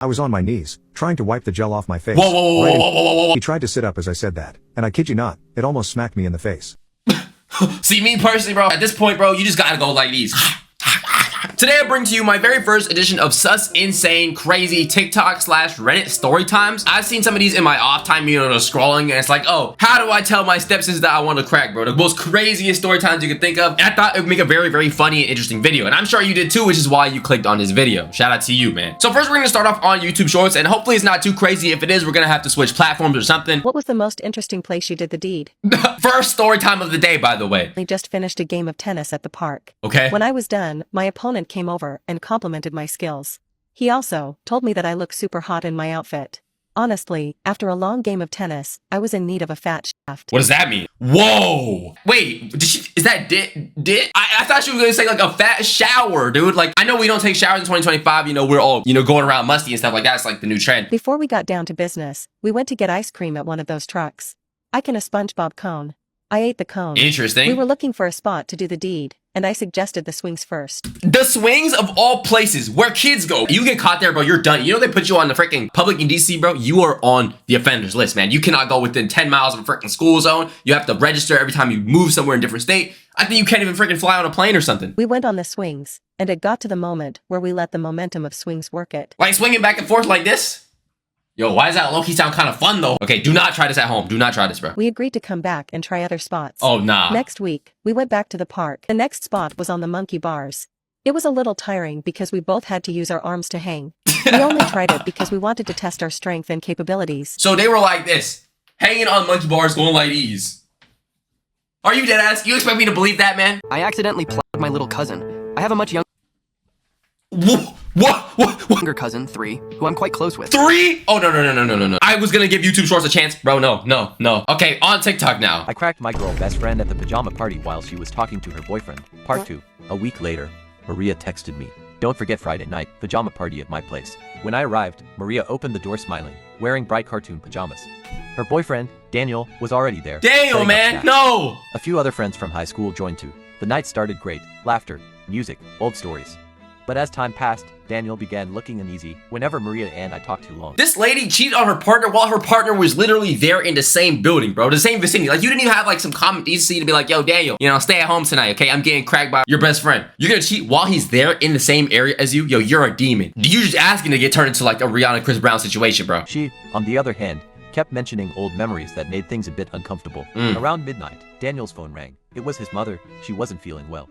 I was on my knees, trying to wipe the gel off my face. Whoa, whoa, whoa, Right whoa, whoa, whoa, whoa. He tried to sit up as I said that, and I kid you not, it almost smacked me in the face. See, me personally, bro, at this point, bro, you just gotta go like these. Today I bring to you my very first edition of sus, insane, crazy TikTok / Reddit story times. I've seen some of these in my off time, you know, scrolling, and it's like, oh, how do I tell my stepsister that I want to crack, bro? The most craziest story times you could think of. And I thought it would make a very, very funny and interesting video. And I'm sure you did too, which is why you clicked on this video. Shout out to you, man. So first we're gonna start off on YouTube Shorts, and hopefully it's not too crazy. If it is, we're gonna have to switch platforms or something. What was the most interesting place you did the deed? First story time of the day, by the way. I just finished a game of tennis at the park. Okay. When I was done, my opponent came over and complimented my skills. He also told me that I look super hot in my outfit. Honestly, after a long game of tennis, I was in need of a fat shaft. What does that mean? Whoa! Wait, is that dit? I thought she was gonna say like a fat shower, dude. Like, I know we don't take showers in 2025, you know, we're all, you know, going around musty and stuff like that. It's like the new trend. Before we got down to business, we went to get ice cream at one of those trucks. I can a SpongeBob cone. I ate the cone. Interesting. We were looking for a spot to do the deed, and I suggested the swings first. The swings of all places where kids go. You get caught there, bro, you're done. You know they put you on the freaking public in DC, bro? You are on the offenders list, man. You cannot go within 10 miles of a freaking school zone. You have to register every time you move somewhere in a different state. I think you can't even freaking fly on a plane or something. We went on the swings, and it got to the moment where we let the momentum of swings work it. Like swinging back and forth like this? Yo, why does that low-key sound kind of fun, though? Okay, do not try this at home. Do not try this, bro. We agreed to come back and try other spots. Oh, nah. Next week, we went back to the park. The next spot was on the monkey bars. It was a little tiring because we both had to use our arms to hang. We only tried it because we wanted to test our strength and capabilities. So they were like this, hanging on monkey bars going like these. Are you dead ass? You expect me to believe that, man? I accidentally plowed my little cousin. I have a much younger cousin, 3, who I'm quite close with. 3? Oh, no. I was gonna give YouTube Shorts a chance. Bro, no. Okay, on TikTok now. I cracked my girl best friend at the pajama party while she was talking to her boyfriend. Part 2. A week later, Maria texted me. Don't forget Friday night, pajama party at my place. When I arrived, Maria opened the door smiling, wearing bright cartoon pajamas. Her boyfriend, Daniel, was already there. Daniel, man, no! A few other friends from high school joined too. The night started great. Laughter, music, old stories. But as time passed, Daniel began looking uneasy whenever Maria and I talked too long. This lady cheated on her partner while her partner was literally there in the same building, bro. The same vicinity. Like, you didn't even have, like, some common decency to be like, yo, Daniel, you know, stay at home tonight, okay? I'm getting cracked by your best friend. You're gonna cheat while he's there in the same area as you? Yo, you're a demon. You're just asking to get turned into, like, a Rihanna Chris Brown situation, bro. She, on the other hand, kept mentioning old memories that made things a bit uncomfortable. Around midnight, Daniel's phone rang. It was his mother. She wasn't feeling well.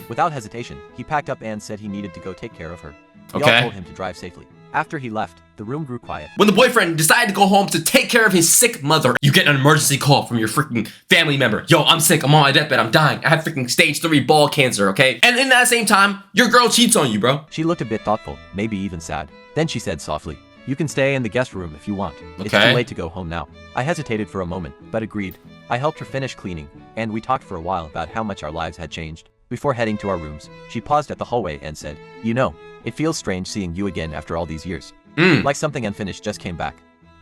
Without hesitation, he packed up and said he needed to go take care of her. We all told him to drive safely. After he left, the room grew quiet. When the boyfriend decided to go home to take care of his sick mother, you get an emergency call from your freaking family member. Yo, I'm sick. I'm on my deathbed. I'm dying. I have freaking stage 3 ball cancer, okay? And in that same time, your girl cheats on you, bro. She looked a bit thoughtful, maybe even sad. Then she said softly, "You can stay in the guest room if you want. It's too late to go home now." I hesitated for a moment, but agreed. I helped her finish cleaning, and we talked for a while about how much our lives had changed. Before heading to our rooms, she paused at the hallway and said, "You know, it feels strange seeing you again after all these years. Like something unfinished just came back.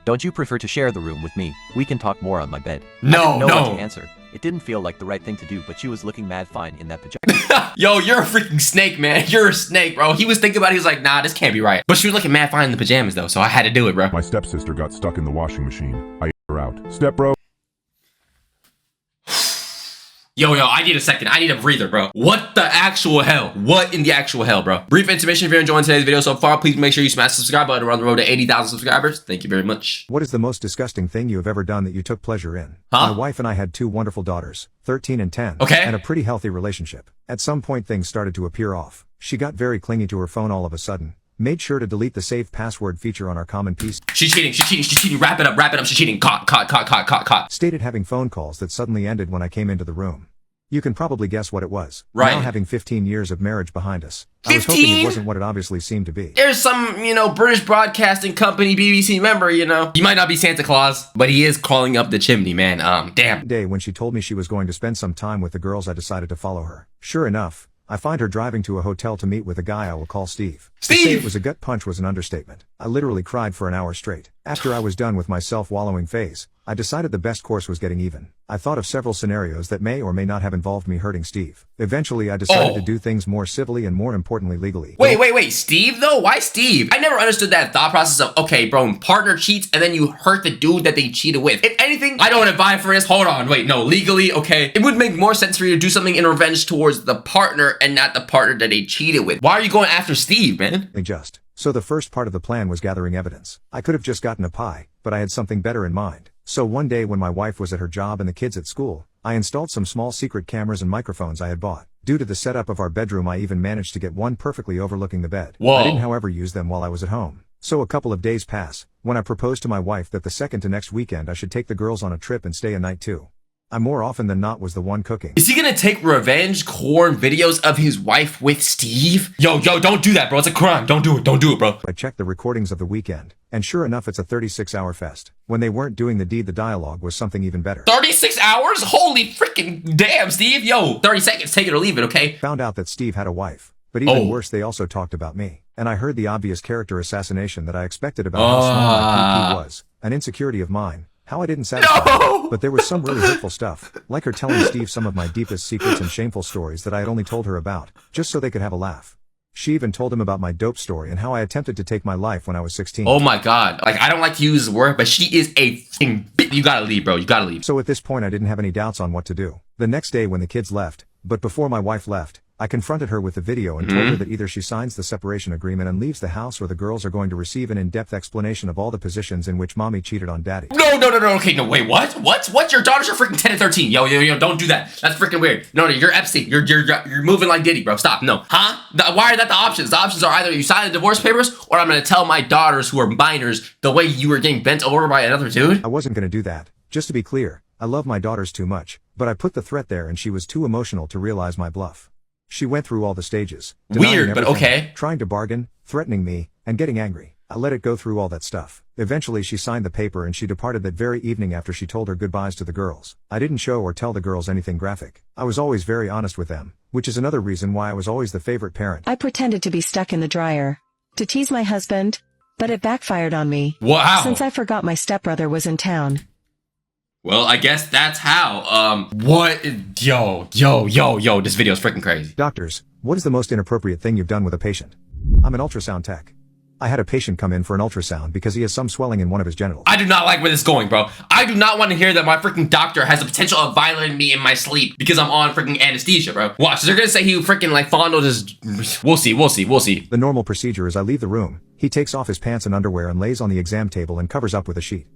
Don't you prefer to share the room with me? We can talk more on my bed." I didn't know what to answer. It didn't feel like the right thing to do, but she was looking mad fine in that pajama. Yo, you're a freaking snake, man. You're a snake, bro. He was thinking about it. He was like, nah, this can't be right. But she was looking mad fine in the pajamas, though, so I had to do it, bro. My stepsister got stuck in the washing machine. I ate her out. Step bro. Yo, I need a second. I need a breather, bro. What the actual hell? What in the actual hell, bro? Brief intermission if you're enjoying today's video so far. Please make sure you smash the subscribe button. We're on the road to 80,000 subscribers. Thank you very much. What is the most disgusting thing you have ever done that you took pleasure in? Huh? My wife and I had 2 wonderful daughters, 13 and 10, Okay. and a pretty healthy relationship. At some point things started to appear off. She got very clingy to her phone all of a sudden. Made sure to delete the save password feature on our common piece. She's cheating. Wrap it up. She's cheating. Caught. Stated having phone calls that suddenly ended when I came into the room. You can probably guess what it was. Right. Now having 15 years of marriage behind us. I was hoping 15? it wasn't what it obviously seemed to be. There's some, you know, British Broadcasting Company BBC member, you know. He might not be Santa Claus, but he is crawling up the chimney, man. Damn. Day when she told me she was going to spend some time with the girls, I decided to follow her. Sure enough, I find her driving to a hotel to meet with a guy I will call Steve. To say it was a gut punch was an understatement. I literally cried for an hour straight. After I was done with my self-wallowing phase, I decided the best course was getting even. I thought of several scenarios that may or may not have involved me hurting Steve. Eventually, I decided to do things more civilly and more importantly legally. Wait, Steve though? Why Steve? I never understood that thought process of, okay, bro, partner cheats and then you hurt the dude that they cheated with. If anything, I don't advise for this. Hold on, wait, no, legally, okay. It would make more sense for you to do something in revenge towards the partner and not the partner that they cheated with. Why are you going after Steve, man? So the first part of the plan was gathering evidence. I could have just gotten a pie, but I had something better in mind. So one day when my wife was at her job and the kids at school, I installed some small secret cameras and microphones I had bought. Due to the setup of our bedroom, I even managed to get one perfectly overlooking the bed. Whoa. I didn't, however, use them while I was at home. So a couple of days pass, when I proposed to my wife that the second to next weekend I should take the girls on a trip and stay a night too. I more often than not was the one cooking. Is he gonna take revenge corn videos of his wife with Steve? Yo, don't do that, bro. It's a crime. Don't do it, bro. I checked the recordings of the weekend, and sure enough, it's a 36-hour fest. When they weren't doing the deed, the dialogue was something even better. 36 hours? Holy freaking damn, Steve. Yo, 30 seconds, take it or leave it, okay? Found out that Steve had a wife. But even worse, they also talked about me. And I heard the obvious character assassination that I expected about how small my PP was. An insecurity of mine. How I didn't satisfy her. But there was some really hurtful stuff, like her telling Steve some of my deepest secrets and shameful stories that I had only told her about, just so they could have a laugh. She even told him about my dope story and how I attempted to take my life when I was 16. Oh my god. Like, I don't like to use this word, but she is a fucking bitch. You gotta leave, bro. You gotta leave. So at this point, I didn't have any doubts on what to do. The next day when the kids left, but before my wife left, I confronted her with the video and told her that either she signs the separation agreement and leaves the house, or the girls are going to receive an in-depth explanation of all the positions in which mommy cheated on daddy. No, okay, no, wait, what? Your daughters are freaking 10 and 13. Yo, don't do that. That's freaking weird. No, you're Epstein. You're moving like Diddy, bro. Stop, no. Huh? Why are that the options? The options are either you sign the divorce papers, or I'm gonna tell my daughters who are minors the way you were getting bent over by another dude. I wasn't gonna do that. Just to be clear, I love my daughters too much, but I put the threat there and she was too emotional to realize my bluff. She went through all the stages. Weird, but okay. Trying to bargain, threatening me, and getting angry. I let it go through all that stuff. Eventually she signed the paper and she departed that very evening after she told her goodbyes to the girls. I didn't show or tell the girls anything graphic. I was always very honest with them, which is another reason why I was always the favorite parent. I pretended to be stuck in the dryer to tease my husband, but it backfired on me. Wow. Since I forgot my stepbrother was in town. Well, I guess that's how. What? Yo, this video is freaking crazy. Doctors, what is the most inappropriate thing you've done with a patient? I'm an ultrasound tech. I had a patient come in for an ultrasound because he has some swelling in one of his genitals. I do not like where this is going, bro. I do not want to hear that my freaking doctor has the potential of violating me in my sleep because I'm on freaking anesthesia, bro. Watch, they're gonna say he freaking like fondled his... We'll see. The normal procedure is I leave the room, he takes off his pants and underwear and lays on the exam table and covers up with a sheet.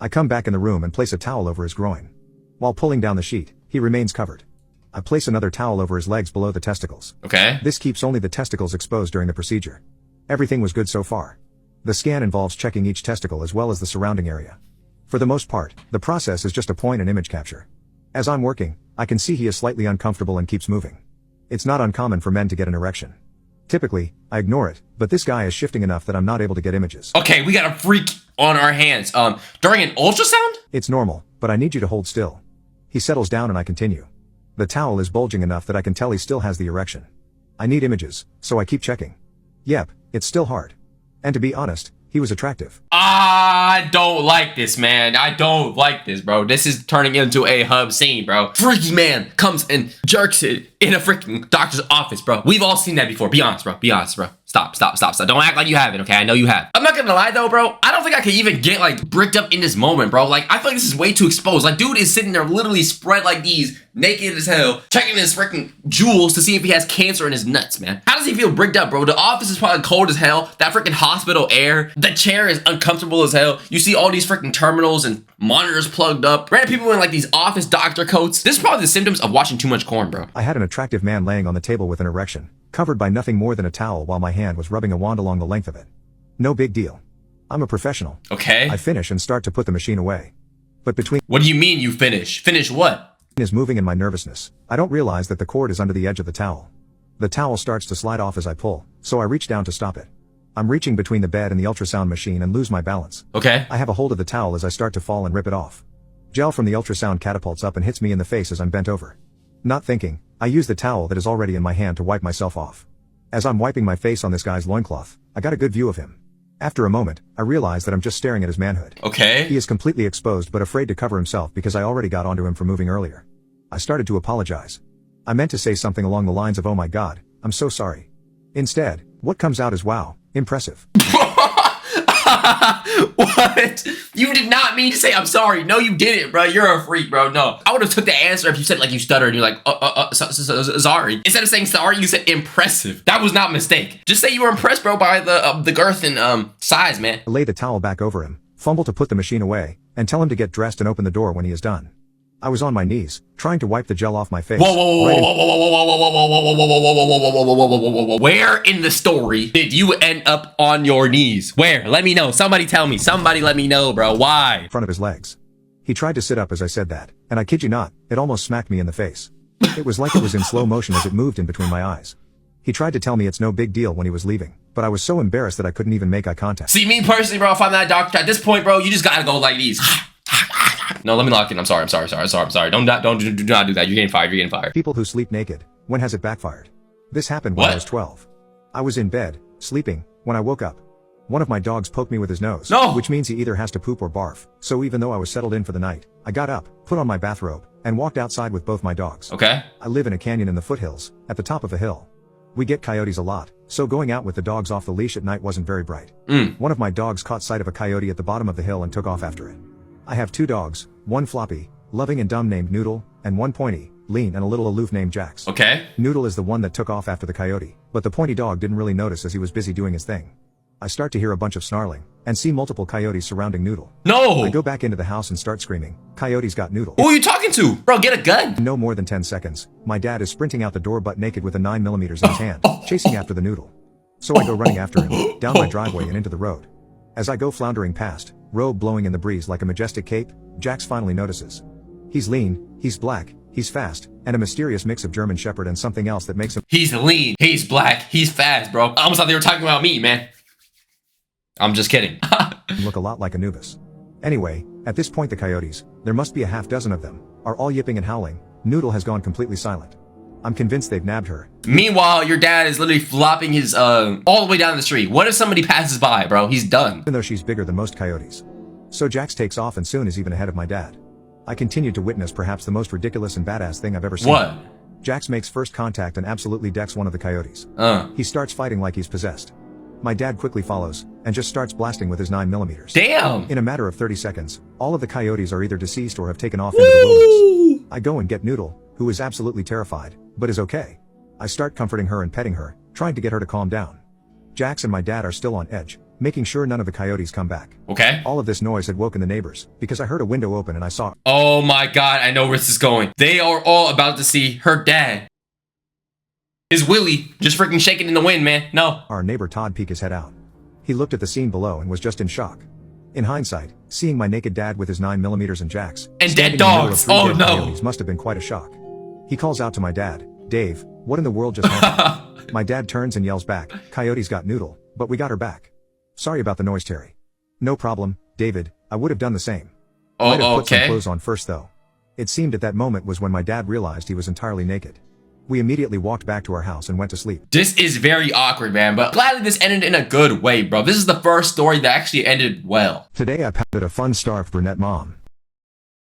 I come back in the room and place a towel over his groin. While pulling down the sheet, he remains covered. I place another towel over his legs below the testicles. Okay. This keeps only the testicles exposed during the procedure. Everything was good so far. The scan involves checking each testicle as well as the surrounding area. For the most part, the process is just a point and image capture. As I'm working, I can see he is slightly uncomfortable and keeps moving. It's not uncommon for men to get an erection. Typically, I ignore it, but this guy is shifting enough that I'm not able to get images. Okay, we got a freak on our hands. During an ultrasound? It's normal, but I need you to hold still. He settles down and I continue. The towel is bulging enough that I can tell he still has the erection. I need images, so I keep checking. Yep, it's still hard. And to be honest, he was attractive. I don't like this, man. I don't like this, bro. This is turning into a hub scene, bro. Freaky man comes and jerks it in a freaking doctor's office, bro. We've all seen that before. Be honest, bro. Be honest, bro. Stop. Don't act like you haven't, okay? I know you have. I'm not gonna lie though, bro. I don't think I could even get like bricked up in this moment, bro. Like, I feel like this is way too exposed. Like, dude is sitting there literally spread like these, naked as hell, checking his freaking jewels to see if he has cancer in his nuts, man. How does he feel bricked up, bro? The office is probably cold as hell. That freaking hospital air. The chair is uncomfortable as hell. You see all these freaking terminals and monitors plugged up. Random people in like these office doctor coats. This is probably the symptoms of watching too much corn, bro. I had an attractive man laying on the table with an erection, covered by nothing more than a towel while my hand was rubbing a wand along the length of it. No big deal. I'm a professional. Okay. I finish and start to put the machine away. But between... What do you mean you finish? Finish what? ...is moving in my nervousness, I don't realize that the cord is under the edge of the towel. The towel starts to slide off as I pull, so I reach down to stop it. I'm reaching between the bed and the ultrasound machine and lose my balance. Okay. I have a hold of the towel as I start to fall and rip it off. Gel from the ultrasound catapults up and hits me in the face as I'm bent over. Not thinking, I use the towel that is already in my hand to wipe myself off. As I'm wiping my face on this guy's loincloth, I got a good view of him. After a moment, I realize that I'm just staring at his manhood. Okay. He is completely exposed but afraid to cover himself because I already got onto him for moving earlier. I started to apologize. I meant to say something along the lines of, "Oh my god, I'm so sorry." Instead, what comes out is, "Wow, impressive." What? You did not mean to say I'm sorry. No, you didn't, bro. You're a freak, bro. No. I would have took the answer if you said like you stuttered and you're like, sorry. Instead of saying sorry, you said impressive. That was not a mistake. Just say you were impressed, bro, by the girth and size, man. I lay the towel back over him, fumble to put the machine away, and tell him to get dressed and open the door when he is done. I was on my knees, trying to wipe the gel off my face. Where in the story did you end up on your knees? Where? Let me know. Somebody tell me. Somebody let me know, bro. Why? In front of his legs. He tried to sit up as I said that, and I kid you not, it almost smacked me in the face. It was like it was in slow motion as it moved in between my eyes. He tried to tell me it's no big deal when he was leaving, but I was so embarrassed that I couldn't even make eye contact. See, me personally, bro, if I'm that doctor, at this point, bro, you just gotta go like these. No, let me lock in. I'm sorry. Don't do not do that. You're getting fired. People who sleep naked. When has it backfired? This happened when I was 12. I was in bed, sleeping, when I woke up. One of my dogs poked me with his nose. No! Which means he either has to poop or barf. So even though I was settled in for the night, I got up, put on my bathrobe, and walked outside with both my dogs. Okay. I live in a canyon in the foothills, at the top of a hill. We get coyotes a lot, so going out with the dogs off the leash at night wasn't very bright. One of my dogs caught sight of a coyote at the bottom of the hill and took off after it. I have 2 dogs, one floppy, loving and dumb named Noodle, and one pointy, lean and a little aloof named Jax. Okay. Noodle is the one that took off after the coyote, but the pointy dog didn't really notice as he was busy doing his thing. I start to hear a bunch of snarling, and see multiple coyotes surrounding Noodle. No! I go back into the house and start screaming, "Coyotes got Noodle." Who are you talking to? Bro, get a gun. In no more than 10 seconds, my dad is sprinting out the door butt naked with a 9mm in his hand, chasing after the Noodle. So I go running after him, down my driveway and into the road. As I go floundering past, robe blowing in the breeze like a majestic cape, Jax finally notices. He's lean, he's black, he's fast, and a mysterious mix of German Shepherd and something else that makes him— He's lean, he's black, he's fast, bro. I almost thought they were talking about me, man. I'm just kidding. look a lot like Anubis. Anyway, at this point the coyotes, there must be a half dozen of them, are all yipping and howling. Noodle has gone completely silent. I'm convinced they've nabbed her. Meanwhile, your dad is literally flopping his, all the way down the street. What if somebody passes by, bro? He's done. Even though she's bigger than most coyotes. So Jax takes off and soon is even ahead of my dad. I continue to witness perhaps the most ridiculous and badass thing I've ever seen. What? Jax makes first contact and absolutely decks one of the coyotes. He starts fighting like he's possessed. My dad quickly follows, and just starts blasting with his 9mm. Damn! In a matter of 30 seconds, all of the coyotes are either deceased or have taken off into the wilderness. I go and get Noodle, who is absolutely terrified, but is okay. I start comforting her and petting her, trying to get her to calm down. Jax and my dad are still on edge, making sure none of the coyotes come back. Okay. All of this noise had woken the neighbors, because I heard a window open and I saw— Oh my god, I know where this is going. They are all about to see her dad. His Willie just freaking shaking in the wind, man. No. our neighbor Todd peek his head out. He looked at the scene below and was just in shock. In hindsight, seeing my naked dad with his 9mm and Jax and standing dead in the middle of dogs. 3 Oh dead no. coyotes must have been quite a shock. He calls out to my dad, "Dave, what in the world just happened?" My dad turns and yells back, "Coyotes got Noodle, but we got her back. Sorry about the noise, Terry." "No problem, David, I would have done the same." Might have put some clothes on first though. It seemed at that moment was when my dad realized he was entirely naked. We immediately walked back to our house and went to sleep. This is very awkward, man, but gladly this ended in a good way, bro. This is the first story that actually ended well. Today I pounded a fun starved brunette mom.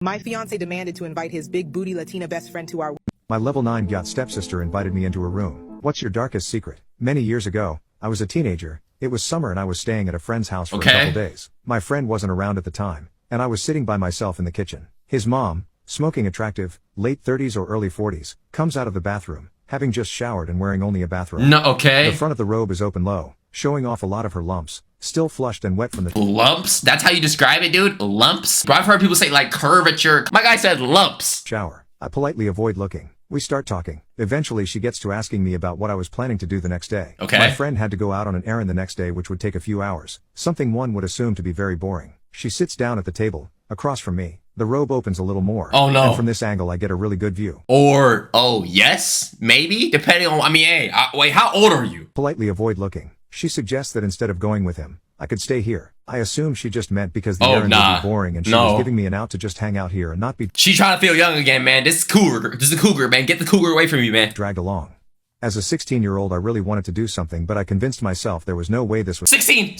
My fiance demanded to invite his big booty Latina best friend to our— My level 9 yacht stepsister invited me into her room. "What's your darkest secret?" Many years ago, I was a teenager. It was summer and I was staying at a friend's house for a couple days. My friend wasn't around at the time, and I was sitting by myself in the kitchen. His mom, smoking attractive, late 30s or early 40s, comes out of the bathroom, having just showered and wearing only a bathrobe. No, okay. The front of the robe is open low, showing off a lot of her lumps, still flushed and wet from the— Lumps? That's how you describe it, dude? Lumps? Bro, I've heard people say like curvature. My guy said lumps. shower. I politely avoid looking. We start talking. Eventually she gets to asking me about what I was planning to do the next day. Okay. My friend had to go out on an errand the next day which would take a few hours, something one would assume to be very boring. She sits down at the table, across from me. The robe opens a little more. Oh no. And from this angle I get a really good view. Or, oh yes, maybe, depending on, I mean, hey, wait, how old are you? Politely avoid looking. She suggests that instead of going with him, I could stay here. I assume she just meant because the errand would be boring and she was giving me an out to just hang out here and not be— She trying to feel young again, man. This is cougar. This is a cougar, man. Get the cougar away from me, man. dragged along. As a 16-year-old, I really wanted to do something, but I convinced myself there was no way this was 16.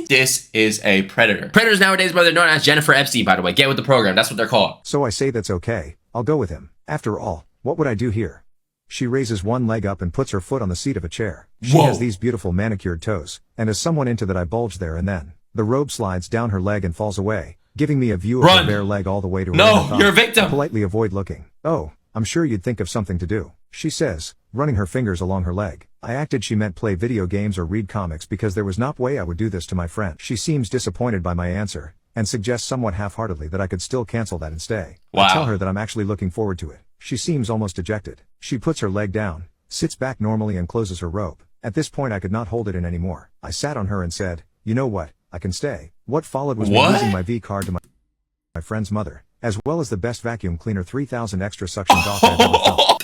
This is a predator. Predators nowadays, bro, they're known as Jennifer Epstein, by the way. Get with the program. That's what they're called. So I say that's okay. I'll go with him. After all, what would I do here? She raises one leg up and puts her foot on the seat of a chair. She has these beautiful manicured toes, and as someone into that I bulge there and then. The robe slides down her leg and falls away, giving me a view of her bare leg all the way to her inner thigh. You're a victim. I politely avoid looking. Oh, I'm sure you'd think of something to do, she says, running her fingers along her leg. I acted she meant play video games or read comics because there was no way I would do this to my friend. She seems disappointed by my answer, and suggests somewhat half-heartedly that I could still cancel that and stay. Wow. I tell her that I'm actually looking forward to it. She seems almost dejected. She puts her leg down, sits back normally and closes her robe. At this point I could not hold it in anymore. I sat on her and said, you know what, I can stay. What followed was me using my V card to my friend's mother, as well as the best vacuum cleaner 3000 extra suction dock I've ever felt.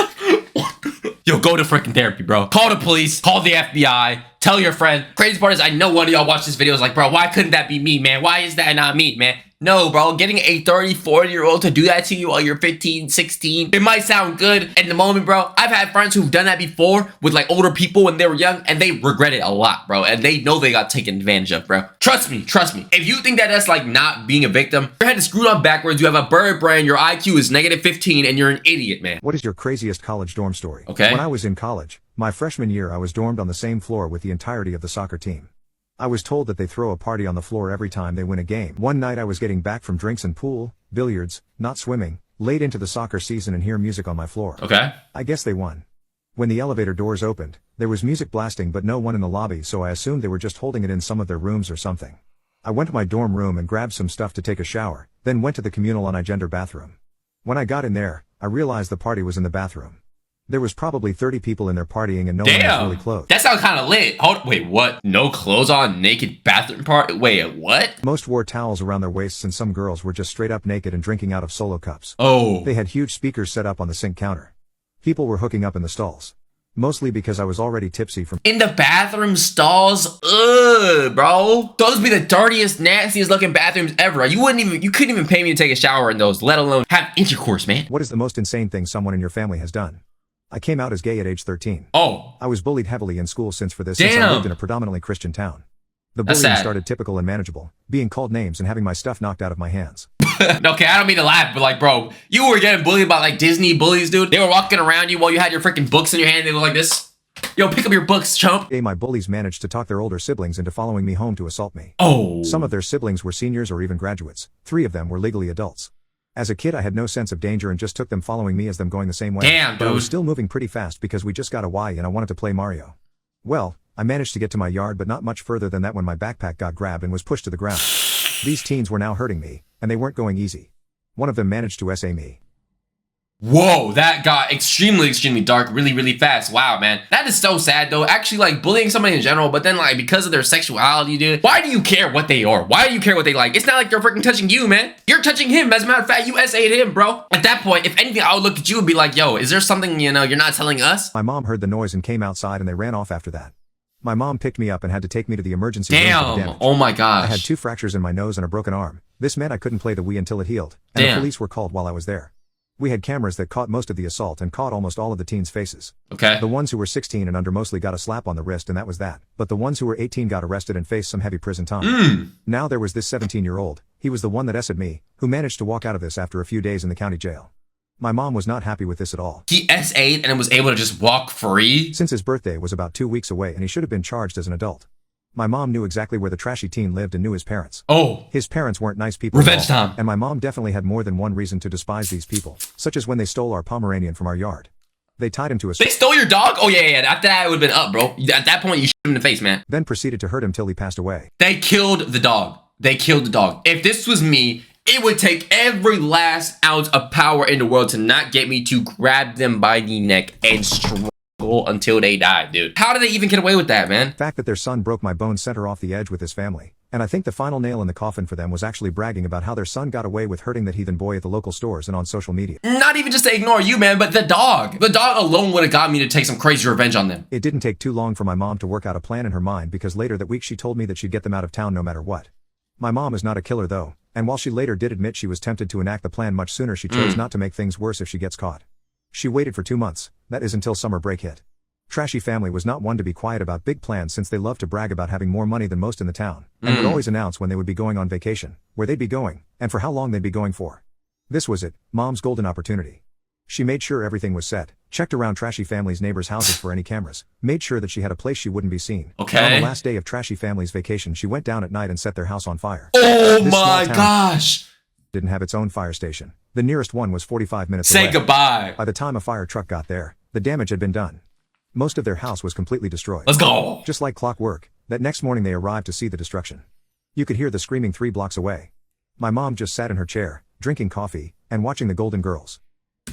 Yo, go to freaking therapy, bro. Call the police, call the FBI, tell your friend. Crazy part is I know one of y'all watch this video is like, bro, why couldn't that be me, man? Why is that not me, man? No, bro, getting a 30, 40-year-old to do that to you while you're 15, 16, it might sound good in the moment, bro. I've had friends who've done that before with like older people when they were young, and they regret it a lot, bro. And they know they got taken advantage of, bro. Trust me. If you think that that's like not being a victim, your head is screwed on backwards, you have a bird brain, your IQ is -15, and you're an idiot, man. What is your craziest college dorm story? Okay. When I was in college, my freshman year, I was dormed on the same floor with the entirety of the soccer team. I was told that they throw a party on the floor every time they win a game. One night I was getting back from drinks and pool, billiards, not swimming, late into the soccer season and hear music on my floor. Okay. I guess they won. When the elevator doors opened, there was music blasting but no one in the lobby, so I assumed they were just holding it in some of their rooms or something. I went to my dorm room and grabbed some stuff to take a shower, then went to the communal unigender bathroom. When I got in there, I realized the party was in the bathroom. There was probably 30 people in there partying and no one was really clothed. That sounds kind of lit. Wait, what? No clothes on, naked bathroom party? Wait, what? Most wore towels around their waists and some girls were just straight up naked and drinking out of solo cups. Oh. They had huge speakers set up on the sink counter. People were hooking up in the stalls. Mostly because I was already tipsy from in the bathroom stalls. Ugh, bro. Those be the dirtiest, nastiest looking bathrooms ever. You couldn't even pay me to take a shower in those, let alone have intercourse, man. What is the most insane thing someone in your family has done? I came out as gay at age 13. Oh. I was bullied heavily in school since I lived in a predominantly Christian town. The bullying started typical and manageable, being called names and having my stuff knocked out of my hands. Okay, I don't mean to laugh, but like, bro, you were getting bullied by like Disney bullies, dude. They were walking around you while you had your freaking books in your hand. They look like this. Yo, pick up your books, chump. My bullies managed to talk their older siblings into following me home to assault me. Oh. Some of their siblings were seniors or even graduates. 3 of them were legally adults. As a kid, I had no sense of danger and just took them following me as them going the same way. Damn, dude. But I was still moving pretty fast because we just got a Y and I wanted to play Mario. Well, I managed to get to my yard but not much further than that when my backpack got grabbed and was pushed to the ground. These teens were now hurting me, and they weren't going easy. One of them managed to SA me. Whoa, that got extremely dark really fast. Wow, man. That is so sad, though. Actually, like, bullying somebody in general, but then, like, because of their sexuality, dude, why do you care what they are? Why do you care what they like? It's not like they're freaking touching you, man. You're touching him. As a matter of fact, you SA'd him, bro. At that point, if anything, I would look at you and be like, yo, is there something, you know, you're not telling us? My mom heard the noise and came outside and they ran off after that. My mom picked me up and had to take me to the emergency room for the damage. Oh my gosh. I had 2 fractures in my nose and a broken arm. This meant I couldn't play the Wii until it healed, and the police were called while I was there. We had cameras that caught most of the assault and caught almost all of the teens' faces. Okay. The ones who were 16 and under mostly got a slap on the wrist and that was that. But the ones who were 18 got arrested and faced some heavy prison time. Now there was this 17-year-old, he was the one that SA'd me, who managed to walk out of this after a few days in the county jail. My mom was not happy with this at all. He SA'd and was able to just walk free? Since his birthday was about 2 weeks away and he should have been charged as an adult. My mom knew exactly where the trashy teen lived and knew his parents. Oh. His parents weren't nice people Revenge at all, time. and my mom definitely had more than one reason to despise these people, such as when they stole our Pomeranian from our yard. They tied him to a... They stole your dog? Oh yeah. After that, it would have been up, bro. At that point, you shot him in the face, man. Then proceeded to hurt him till he passed away. They killed the dog. If this was me, it would take every last ounce of power in the world to not get me to grab them by the neck and strangle until they died, dude. How did they even get away with that, man? The fact that their son broke my bone sent her off the edge with his family. And I think the final nail in the coffin for them was actually bragging about how their son got away with hurting that heathen boy at the local stores and on social media. Not even just to ignore you, man, but the dog. The dog alone would have got me to take some crazy revenge on them. It didn't take too long for my mom to work out a plan in her mind because later that week she told me that she'd get them out of town no matter what. My mom is not a killer though, and while she later did admit she was tempted to enact the plan much sooner, she chose not to make things worse if she gets caught. She waited for 2 months, that is until summer break hit. Trashy family was not one to be quiet about big plans since they loved to brag about having more money than most in the town, and would always announce when they would be going on vacation, where they'd be going, and for how long they'd be going for. This was it, Mom's golden opportunity. She made sure everything was set, checked around Trashy family's neighbors' houses for any cameras, made sure that she had a place she wouldn't be seen. Okay. And on the last day of Trashy family's vacation, she went down at night and set their house on fire. Oh This my small town gosh. didn't have its own fire station. The nearest one was 45 minutes Say away. goodbye. By the time a fire truck got there, the damage had been done. Most of their house was completely destroyed. Let's go. Just like clockwork, that next morning they arrived to see the destruction. You could hear the screaming 3 blocks away. My mom just sat in her chair, drinking coffee, and watching the Golden Girls.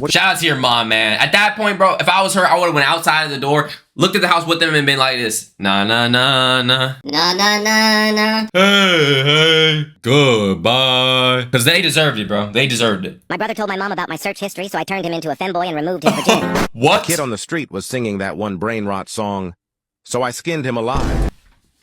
Shout out to your mom, man. At that point, bro, if I was her, I would have went outside of the door, looked at the house with them, and been like this. Nah, nah, nah, nah. Na na na na. Hey, hey. Goodbye. Because they deserved it, bro. They deserved it. My brother told my mom about my search history, so I turned him into a femboy and removed his virginity. What? Kid on the street was singing that one brain rot song, so I skinned him alive.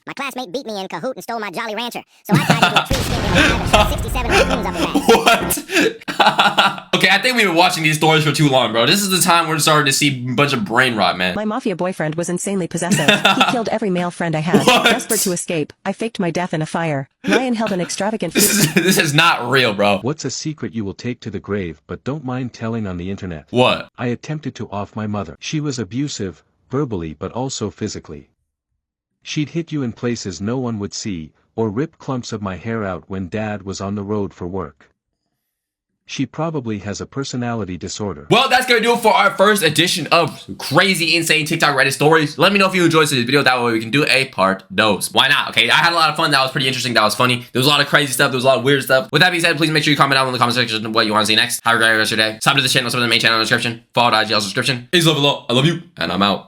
My classmate beat me in Kahoot and stole my Jolly Rancher, so I tied him to a tree, skinned him alive, and shot 67 raccoons up his ass. What? Okay, I think we've been watching these stories for too long, bro. This is the time we're starting to see a bunch of brain rot, man. My mafia boyfriend was insanely possessive. He killed every male friend I had. What? Desperate to escape, I faked my death in a fire. Ryan held an extravagant This is not real, bro. What's a secret you will take to the grave but don't mind telling on the internet? What? I attempted to off my mother. She was abusive, verbally but also physically. She'd hit you in places no one would see, or rip clumps of my hair out when Dad was on the road for work. She probably has a personality disorder. Well, that's gonna do it for our first edition of crazy, insane TikTok Reddit stories. Let me know if you enjoyed this video. That way we can do a part dose. Why not? Okay, I had a lot of fun. That was pretty interesting. That was funny. There was a lot of crazy stuff. There was a lot of weird stuff. With that being said, please make sure you comment down in the comment section what you want to see next. Have a great rest of your day. Subscribe to the channel, some of the main channel in the description. Follow the IGL's description. Please love below. I love you, and I'm out.